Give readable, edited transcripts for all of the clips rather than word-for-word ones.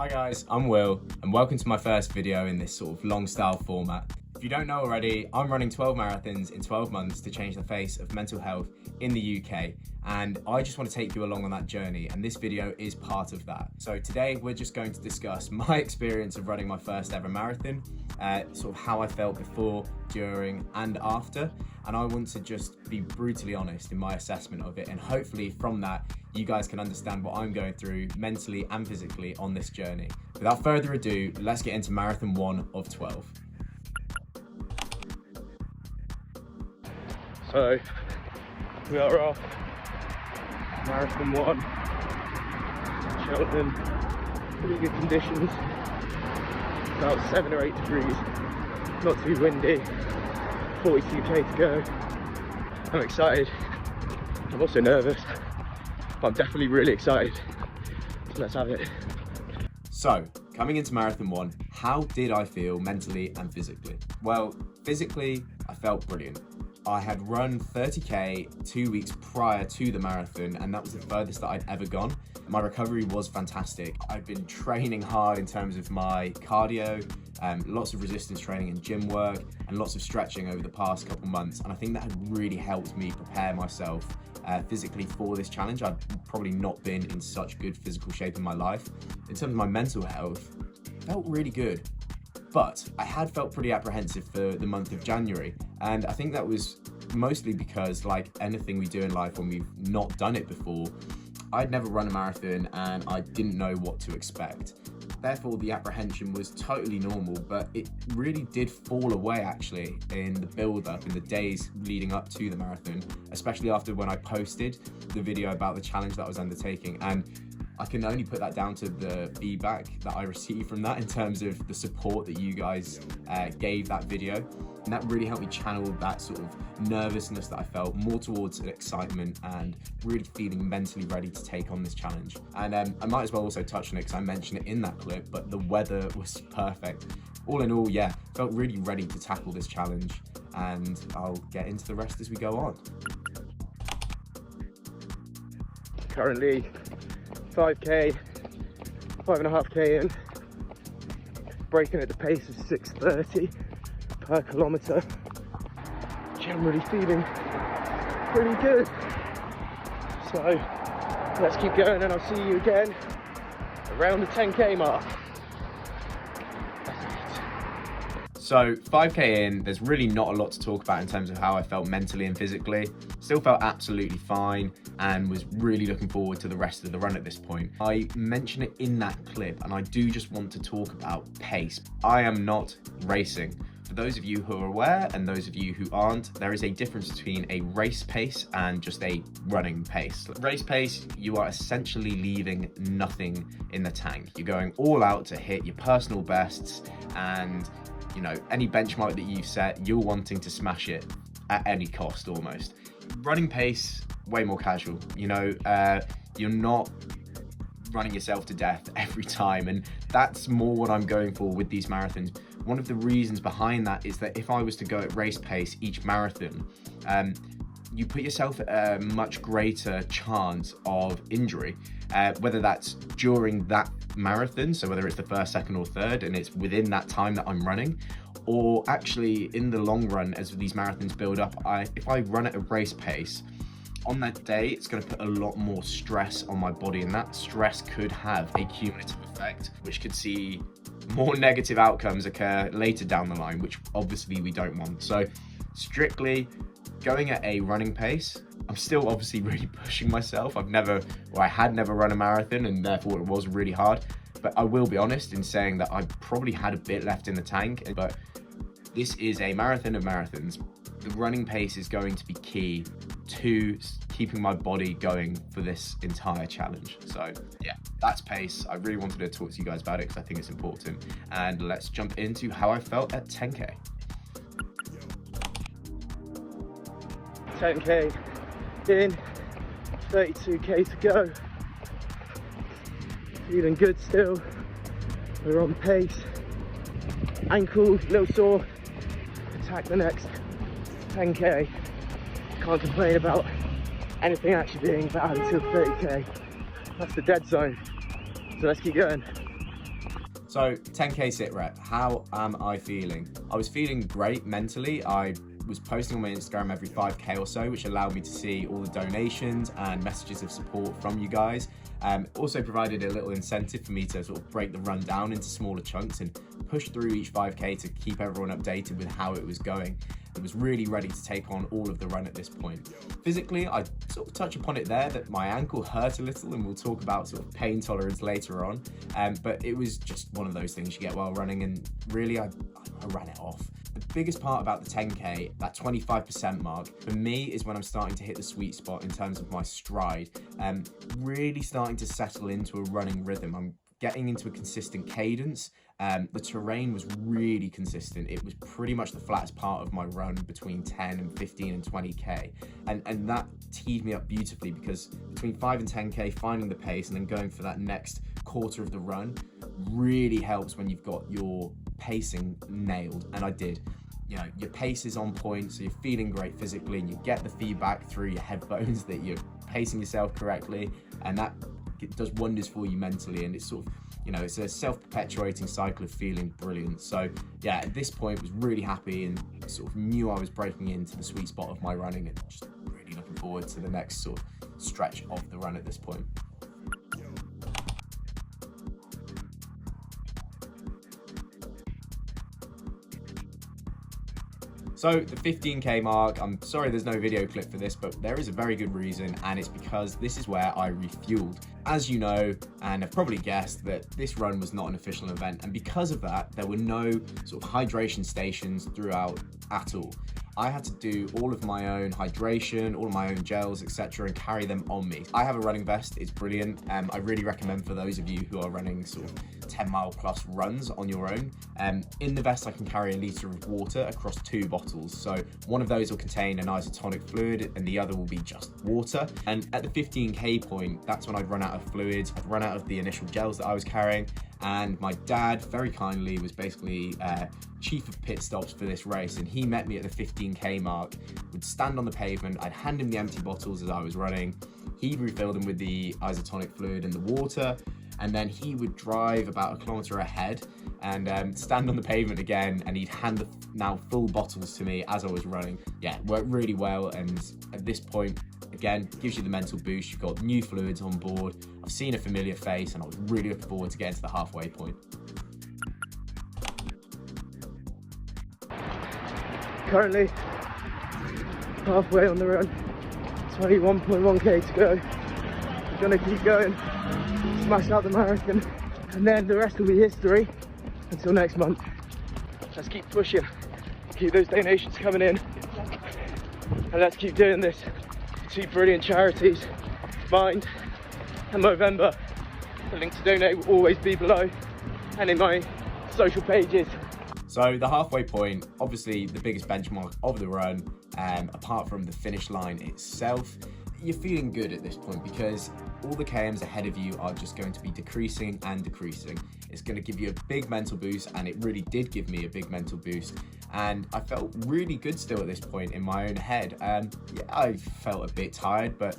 Hi guys, I'm Will and welcome to my first video in this sort of long style format. If you don't know already, I'm running 12 marathons in 12 months to change the face of mental health in the UK, and I just want to take you along on that journey, and this video is part of that. So today we're just going to discuss my experience of running my first ever marathon, sort of how I felt before, during and after, and I want to just be brutally honest in my assessment of it, and hopefully from that you guys can understand what I'm going through mentally and physically on this journey. Without further ado, let's get into marathon 1 of 12. So we are off marathon 1, Cheltenham, pretty good conditions, about 7 or 8 degrees, not too windy, 42k to go. I'm excited, I'm also nervous, but I'm definitely really excited, so let's have it. So, coming into marathon 1, how did I feel mentally and physically? Well, physically, I felt brilliant. I had run 30k 2 weeks prior to the marathon, and that was the furthest that I'd ever gone. My recovery was fantastic. I've been training hard in terms of my cardio, lots of resistance training and gym work, and lots of stretching over the past couple months, and I think that had really helped me prepare myself physically for this challenge. I've probably not been in such good physical shape in my life. In terms of my mental health, it felt really good. But I had felt pretty apprehensive for the month of January, and I think that was mostly because, like anything we do in life when we've not done it before, I'd never run a marathon and I didn't know what to expect. Therefore, the apprehension was totally normal, but it really did fall away actually in the build-up, in the days leading up to the marathon, especially after when I posted the video about the challenge that I was undertaking. And I can only put that down to the feedback that I received from that in terms of the support that you guys gave that video. And that really helped me channel that sort of nervousness that I felt more towards an excitement and really feeling mentally ready to take on this challenge. And I might as well also touch on it because I mentioned it in that clip, but the weather was perfect. All in all, yeah, felt really ready to tackle this challenge, and I'll get into the rest as we go on. Currently 5k, 5.5k in, braking at the pace of 6:30 per kilometre. Generally feeling pretty good. So let's keep going and I'll see you again around the 10k mark. So 5k in, there's really not a lot to talk about in terms of how I felt mentally and physically. Still felt absolutely fine and was really looking forward to the rest of the run at this point. I mentioned it in that clip, and I do just want to talk about pace. I am not racing. For those of you who are aware and those of you who aren't, there is a difference between a race pace and just a running pace. Race pace, you are essentially leaving nothing in the tank. You're going all out to hit your personal bests, and you know, any benchmark that you've set, you're wanting to smash it at any cost almost. Running pace, way more casual. You know, you're not running yourself to death every time, and that's more what I'm going for with these marathons. One of the reasons behind that is that if I was to go at race pace each marathon, you put yourself at a much greater chance of injury, whether that's during that marathon, so whether it's the first, second or third and it's within that time that I'm running, or actually in the long run as these marathons build up. If I run at a race pace, on that day it's going to put a lot more stress on my body, and that stress could have a cumulative effect which could see more negative outcomes occur later down the line, which obviously we don't want. So strictly going at a running pace, I'm still obviously really pushing myself. I had never run a marathon, and therefore it was really hard. But I will be honest in saying that I probably had a bit left in the tank. But this is a marathon of marathons. The running pace is going to be key to keeping my body going for this entire challenge. So yeah, that's pace. I really wanted to talk to you guys about it because I think it's important. And let's jump into how I felt at 10k. 10k in, 32k to go. Feeling good still. We're on pace. Ankle, little sore. Attack the next 10k. Can't complain about anything actually being bad until 30k. That's the dead zone. So let's keep going. So 10K sit rep, how am I feeling? I was feeling great mentally. I was posting on my Instagram every 5K or so, which allowed me to see all the donations and messages of support from you guys. Also provided a little incentive for me to sort of break the run down into smaller chunks and push through each 5K to keep everyone updated with how it was going. I was really ready to take on all of the run at this point. Physically, I sort of touch upon it there that my ankle hurt a little, and we'll talk about sort of pain tolerance later on. But it was just one of those things you get while running, and really I ran it off. The biggest part about the 10K, that 25% mark, for me is when I'm starting to hit the sweet spot in terms of my stride. Really starting to settle into a running rhythm. I'm getting into a consistent cadence. The terrain was really consistent. It was pretty much the flattest part of my run between 10 and 15 and 20K. And that teed me up beautifully, because between 5 and 10K, finding the pace and then going for that next quarter of the run really helps when you've got your pacing nailed, and I did. You know, your pace is on point, so you're feeling great physically, and you get the feedback through your headphones that you're pacing yourself correctly, and that it does wonders for you mentally. And it's sort of, you know, it's a self-perpetuating cycle of feeling brilliant. So yeah, at this point was really happy and sort of knew I was breaking into the sweet spot of my running, and just really looking forward to the next sort of stretch of the run at this point. So the 15K mark, I'm sorry there's no video clip for this, but there is a very good reason, and it's because this is where I refueled. As you know, and have probably guessed, that this run was not an official event, and because of that, there were no sort of hydration stations throughout at all. I had to do all of my own hydration, all of my own gels, etc., and carry them on me. I have a running vest, it's brilliant. I really recommend for those of you who are running sort of 10-mile plus runs on your own. In the vest, I can carry a litre of water across 2 bottles. So one of those will contain an isotonic fluid and the other will be just water. And at the 15K point, that's when I'd run out of fluids, I'd run out of the initial gels that I was carrying. And my dad very kindly was basically chief of pit stops for this race, and he met me at the 15K mark, would stand on the pavement, I'd hand him the empty bottles as I was running, he'd refill them with the isotonic fluid and the water, and then he would drive about 1 kilometre ahead and stand on the pavement again, and he'd hand the now full bottles to me as I was running. Yeah, it worked really well, and at this point, again, gives you the mental boost. You've got new fluids on board. I've seen a familiar face, and I was really looking forward to getting to the halfway point. Currently halfway on the run, 21.1k to go. We're gonna keep going, smash out the marathon, and then the rest will be history until next month. Let's keep pushing, keep those donations coming in, and let's keep doing this. 2 brilliant charities, Mind and Movember. The link to donate will always be below and in my social pages. So the halfway point, obviously the biggest benchmark of the run, apart from the finish line itself. You're feeling good at this point because all the KMs ahead of you are just going to be decreasing and decreasing. It's going to give you a big mental boost, and it really did give me a big mental boost. And I felt really good still at this point in my own head. Yeah, I felt a bit tired, but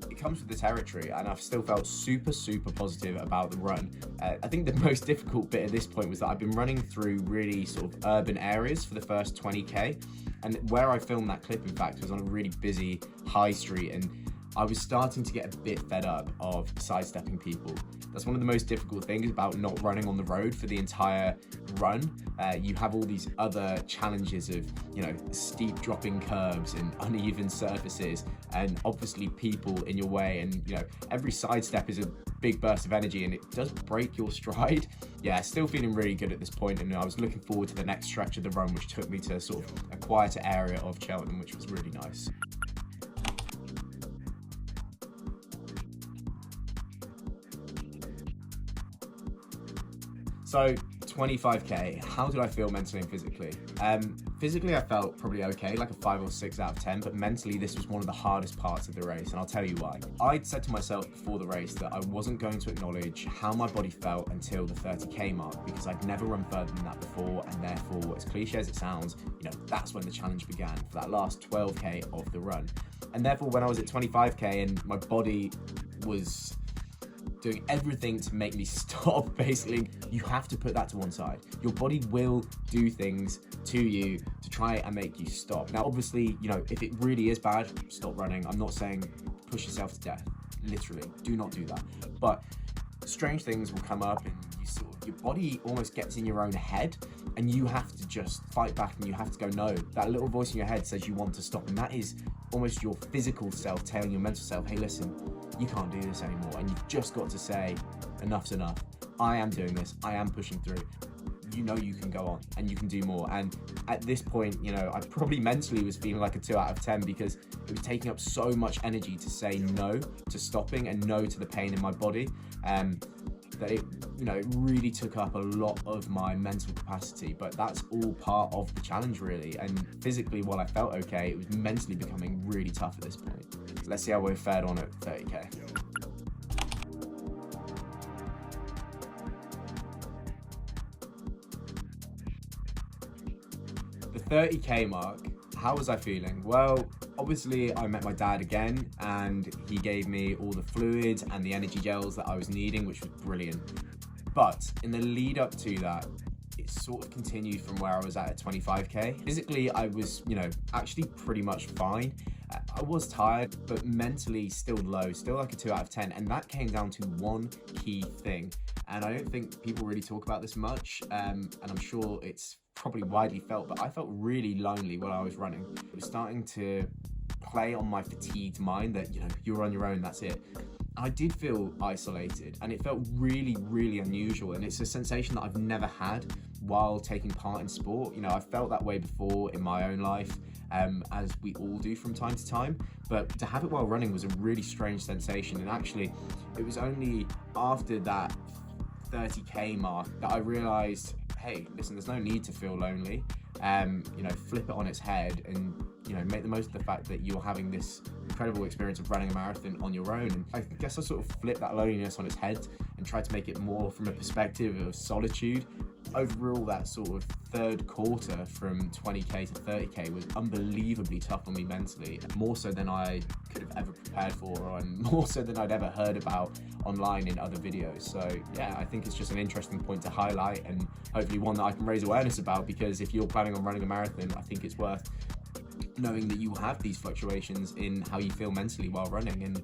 it comes with the territory, and I've still felt super positive about the run. I think the most difficult bit at this point was that I've been running through really sort of urban areas for the first 20k, and where I filmed that clip, in fact, was on a really busy high street, and I was starting to get a bit fed up of sidestepping people. That's one of the most difficult things about not running on the road for the entire run. You have all these other challenges of, you know, steep dropping curbs and uneven surfaces, and obviously people in your way, and you know, every sidestep is a big burst of energy, and it does break your stride. Yeah, still feeling really good at this point, and I was looking forward to the next stretch of the run, which took me to sort of a quieter area of Cheltenham, which was really nice. So 25k, how did I feel mentally and physically? Physically, I felt probably okay, like a 5 or 6 out of 10, but mentally this was one of the hardest parts of the race, and I'll tell you why. I'd said to myself before the race that I wasn't going to acknowledge how my body felt until the 30k mark, because I'd never run further than that before, and therefore, as cliche as it sounds, you know, that's when the challenge began, for that last 12k of the run. And therefore, when I was at 25k and my body was doing everything to make me stop, basically. You have to put that to one side. Your body will do things to you to try and make you stop. Now, obviously, you know, if it really is bad, stop running. I'm not saying push yourself to death, literally, do not do that. But strange things will come up and your body almost gets in your own head and you have to just fight back and you have to go, no. That little voice in your head says you want to stop, and that is almost your physical self telling your mental self, hey, listen, you can't do this anymore. And you've just got to say, enough's enough. I am doing this. I am pushing through. You know you can go on and you can do more. And at this point, you know, I probably mentally was feeling like a 2 out of 10 because it was taking up so much energy to say no to stopping and no to the pain in my body. That it, you know, it really took up a lot of my mental capacity, but that's all part of the challenge, really. And physically, while I felt okay, it was mentally becoming really tough at this point. So let's see how we're fared on at 30k. The 30k mark, how was I feeling? Well, obviously I met my dad again and he gave me all the fluids and the energy gels that I was needing, which was brilliant. But in the lead up to that, it sort of continued from where I was at 25k. Physically, I was, you know, actually pretty much fine. I was tired, but mentally still low, still like a 2 out of 10. And that came down to one key thing. And I don't think people really talk about this much. And I'm sure it's probably widely felt, but I felt really lonely while I was running. It was starting to play on my fatigued mind that, you know, you're on your own, that's it. I did feel isolated and it felt really, really unusual. And it's a sensation that I've never had while taking part in sport. You know, I've felt that way before in my own life, as we all do from time to time. But to have it while running was a really strange sensation. And actually, it was only after that 30k mark that I realized, hey, listen, there's no need to feel lonely. You know, flip it on its head and, you know, make the most of the fact that you're having this incredible experience of running a marathon on your own. And I guess I sort of flipped that loneliness on its head and tried to make it more from a perspective of solitude. Overall, that sort of third quarter from 20k to 30k was unbelievably tough on me mentally, more so than I could have ever prepared for, and more so than I'd ever heard about online in other videos. So yeah, I think it's just an interesting point to highlight and hopefully one that I can raise awareness about, because if you're planning on running a marathon, I think it's worth knowing that you have these fluctuations in how you feel mentally while running, and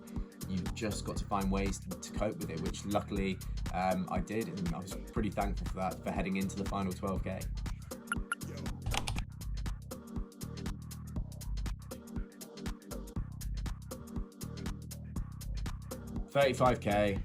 you've just got to find ways to cope with it, which luckily I did, and I was pretty thankful for that for heading into the final 12k. $35k,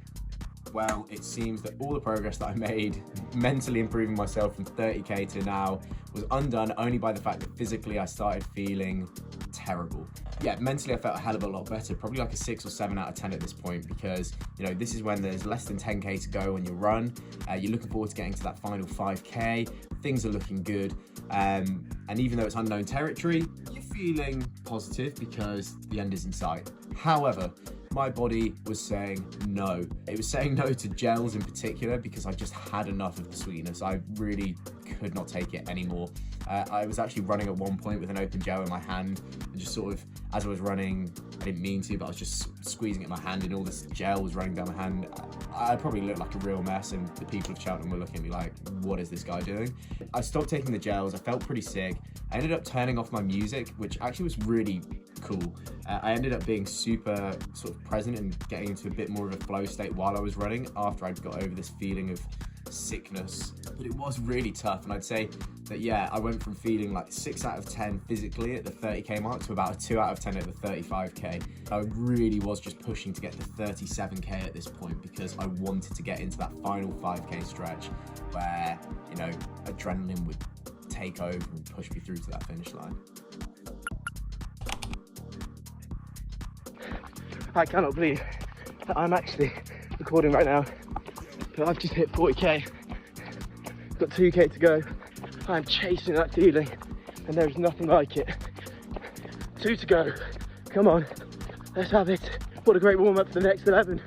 well, it seems that all the progress that I made mentally improving myself from 30k to now was undone only by the fact that physically I started feeling terrible. Yeah, mentally I felt a hell of a lot better, probably like a 6 or 7 out of 10 at this point, because, you know, this is when there's less than 10k to go on your run. You're looking forward to getting to that final 5k, things are looking good, and even though it's unknown territory, you're feeling positive because the end is in sight. However, my body was saying no. It was saying no to gels in particular because I just had enough of the sweetness. I really could not take it anymore. I was actually running at one point with an open gel in my hand, and just sort of, as I was running, I didn't mean to, but I was just squeezing it in my hand and all this gel was running down my hand. I probably looked like a real mess, and the people of Cheltenham were looking at me like, what is this guy doing? I stopped taking the gels, I felt pretty sick. I ended up turning off my music, which actually was really cool. I ended up being super sort of present and getting into a bit more of a flow state while I was running after I'd got over this feeling of sickness, but it was really tough. And I'd say that, yeah, I went from feeling like 6 out of 10 physically at the 30k mark to about a 2 out of 10 at the 35k. I really was just pushing to get to 37k at this point because I wanted to get into that final 5k stretch where, you know, adrenaline would take over and push me through to that finish line. I cannot believe that I'm actually recording right now, but I've just hit 40k, got 2k to go. I'm chasing that feeling and there's nothing like it. 2 to go, come on, let's have it. What a great warm up for the next 11.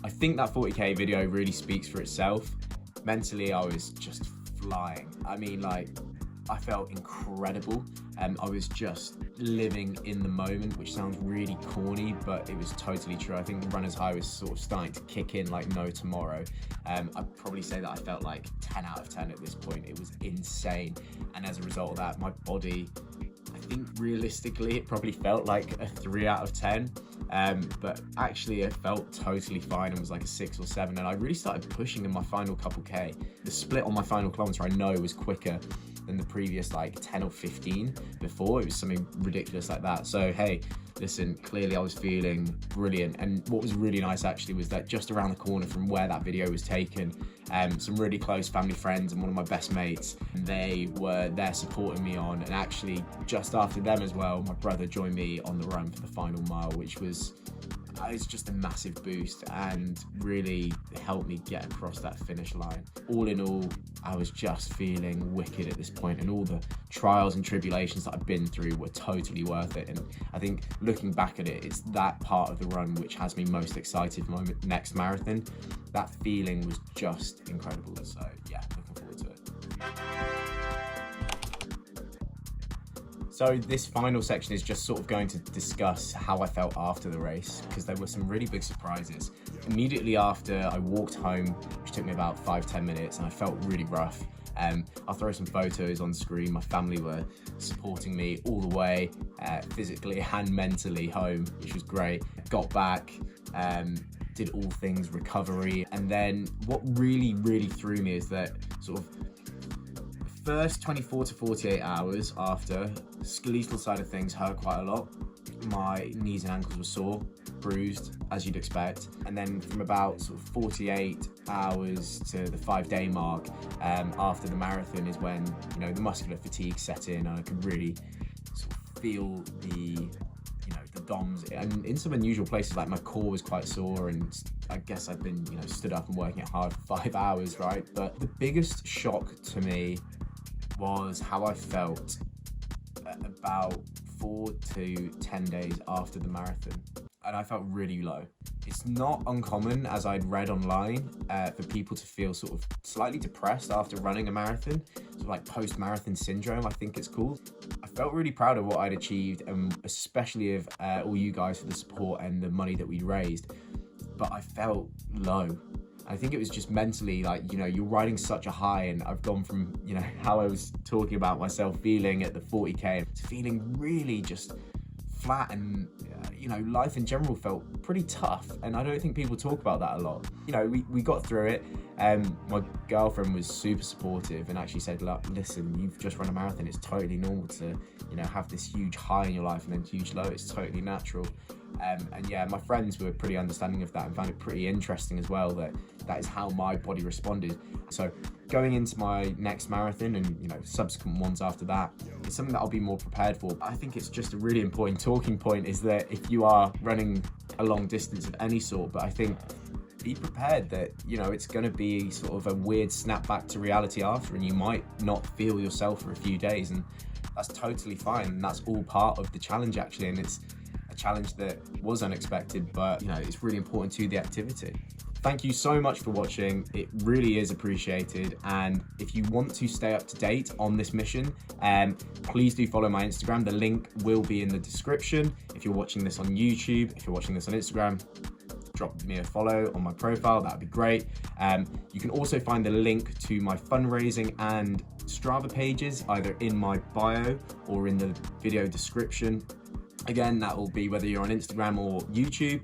I think that 40k video really speaks for itself. Mentally, I was just flying. I mean, like, I felt incredible. I was just living in the moment, which sounds really corny, but it was totally true. I think the runner's high was sort of starting to kick in like no tomorrow. I'd probably say that I felt like 10 out of 10 at this point. It was insane. And as a result of that, my body, I think realistically, it probably felt like a 3 out of 10. But actually it felt totally fine and was like a 6 or 7. And I really started pushing in my final couple K. The split on my final kilometer I know was quicker than the previous like 10 or 15 before. It was something ridiculous like that. So hey, listen, clearly I was feeling brilliant. And what was really nice actually was that just around the corner from where that video was taken, some really close family friends and one of my best mates, they were there supporting me on. And actually just after them as well, my brother joined me on the run for the final mile, which was just a massive boost and really helped me get across that finish line. All in all, I was just feeling wicked at this point, and all the trials and tribulations that I've been through were totally worth it. And I think looking back at it, it's that part of the run which has me most excited for my next marathon. That feeling was just incredible. So yeah, looking forward to it. So this final section is just sort of going to discuss how I felt after the race, because there were some really big surprises. Immediately after, I walked home, which took me about 5-10 minutes, and I felt really rough. I'll throw some photos on screen. My family were supporting me all the way, physically and mentally home, which was great. Got back, did all things recovery, and then what really threw me is that sort of first 24 to 48 hours after, skeletal side of things hurt quite a lot. My knees and ankles were sore, bruised, as you'd expect. And then from about sort of 48 hours to the 5-day mark after the marathon is when, you know, the muscular fatigue set in, and I could really sort of feel the DOMs. And in some unusual places, like my core was quite sore, and I guess I'd been, stood up and working it hard for 5 hours, right? But the biggest shock to me was how I felt about 4 to 10 days after the marathon, and I felt really low. It's not uncommon, as I'd read online, for people to feel sort of slightly depressed after running a marathon, sort of like post-marathon syndrome, I think it's called. I felt really proud of what I'd achieved, and especially of all you guys for the support and the money that we'd raised, but I felt low. I think it was just mentally, like, you're riding such a high, and I've gone from, how I was talking about myself feeling at the 40K to feeling really just flat, and, life in general felt pretty tough, and I don't think people talk about that a lot. We got through it. My girlfriend was super supportive and actually said, look, listen, you've just run a marathon. It's totally normal to, have this huge high in your life and then huge low. It's totally natural. And yeah, my friends were pretty understanding of that and found it pretty interesting as well, that is how my body responded. So going into my next marathon and subsequent ones after that, it's something that I'll be more prepared for. I think it's just a really important talking point, is that if you are running a long distance of any sort, but I think be prepared that it's going to be sort of a weird snapback to reality after, and you might not feel yourself for a few days, and that's totally fine, and that's all part of the challenge actually. And it's a challenge that was unexpected, but it's really important to the activity. Thank you so much for watching. It really is appreciated. And if you want to stay up to date on this mission, please do follow my Instagram. The link will be in the description. If you're watching this on YouTube, if you're watching this on Instagram, drop me a follow on my profile. That'd be great. You can also find the link to my fundraising and Strava pages either in my bio or in the video description. Again, that will be whether you're on Instagram or YouTube.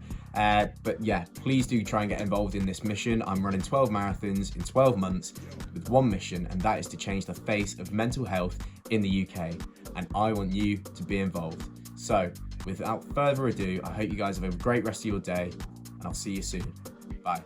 But yeah, please do try and get involved in this mission. I'm running 12 marathons in 12 months with one mission, and that is to change the face of mental health in the UK. And I want you to be involved. So without further ado, I hope you guys have a great rest of your day, and I'll see you soon. Bye.